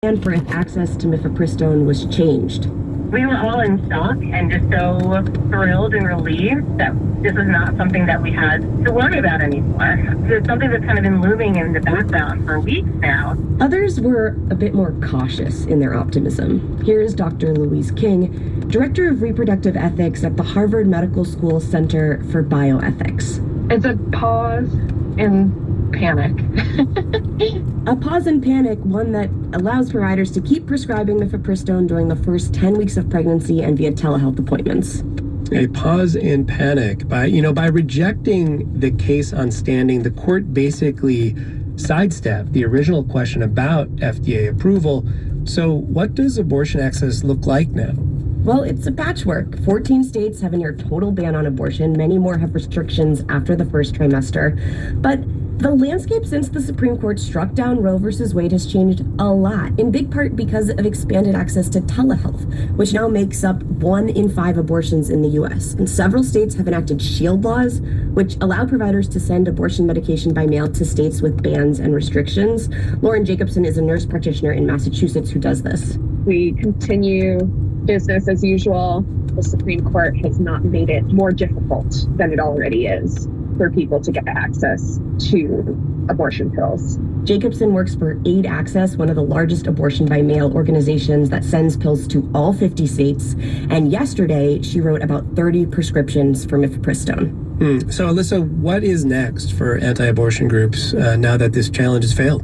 And for if access to mifepristone was changed. We were all in shock and just so thrilled and relieved that this was not something that we had to worry about anymore. It's something that's kind of been looming in the background for weeks now. Others were a bit more cautious in their optimism. Here's Dr. Louise King, Director of Reproductive Ethics at the Harvard Medical School Center for Bioethics. It's a pause and panic. A pause and panic, one that allows providers to keep prescribing mifepristone during the first 10 weeks of pregnancy and via telehealth appointments. A pause and panic. By rejecting the case on standing, the court basically sidestepped the original question about FDA approval. So what does abortion access look like now? Well, it's a patchwork. 14 states have a near total ban on abortion. Many more have restrictions after the first trimester. But the landscape since the Supreme Court struck down Roe v. Wade has changed a lot, in big part because of expanded access to telehealth, which now makes up 1 in 5 abortions in the U.S. And several states have enacted shield laws, which allow providers to send abortion medication by mail to states with bans and restrictions. Lauren Jacobson is a nurse practitioner in Massachusetts who does this. We continue business as usual. The Supreme Court has not made it more difficult than it already is for people to get access to abortion pills. Jacobson works for Aid Access, one of the largest abortion by mail organizations that sends pills to all 50 states. And yesterday, she wrote about 30 prescriptions for mifepristone. So, Alyssa, what is next for anti-abortion groups now that this challenge has failed?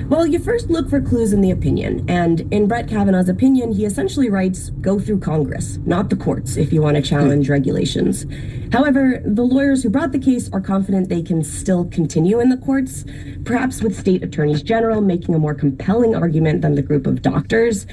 Well, you first look for clues in the opinion, and in Brett Kavanaugh's opinion, he essentially writes, go through Congress, not the courts, if you want to challenge regulations. However, the lawyers who brought the case are confident they can still continue in the courts, perhaps with state attorneys general making a more compelling argument than the group of doctors.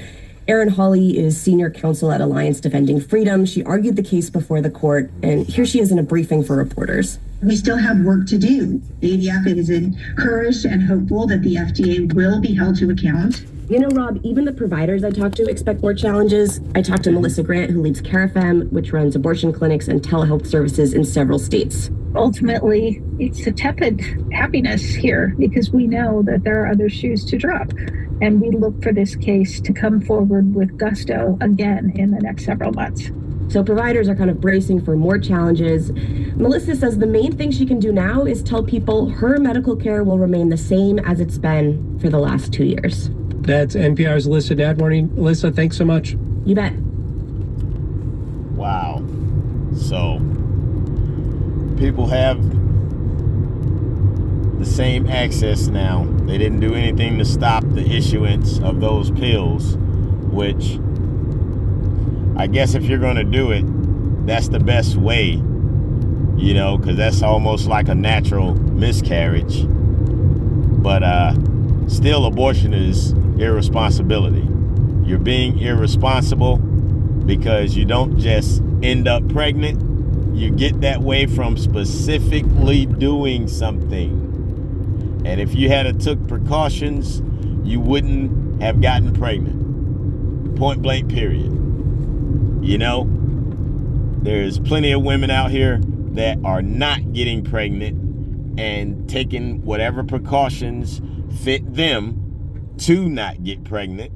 Erin Hawley is senior counsel at Alliance Defending Freedom. She argued the case before the court, and here she is in a briefing for reporters. We still have work to do. ADF is encouraged and hopeful that the FDA will be held to account. You know, Rob, even the providers I talked to expect more challenges. I talked to Melissa Grant, who leads CareFem, which runs abortion clinics and telehealth services in several states. Ultimately, it's a tepid happiness here because we know that there are other shoes to drop. And we look for this case to come forward with gusto again in the next several months. So providers are kind of bracing for more challenges. Melissa says the main thing she can do now is tell people her medical care will remain the same as it's been for the last 2 years. That's NPR's Alyssa Dadwarning. Alyssa, thanks so much. You bet. Wow. So people have the same access now. They didn't do anything to stop the issuance of those pills, which I guess if you're going to do it, that's the best way, you know, because that's almost like a natural miscarriage. But still, abortion is irresponsibility. You're being irresponsible because you don't just end up pregnant. You get that way from specifically doing something. And if you had took precautions, you wouldn't have gotten pregnant. Point blank, period. You know, there's plenty of women out here that are not getting pregnant and taking whatever precautions fit them to not get pregnant.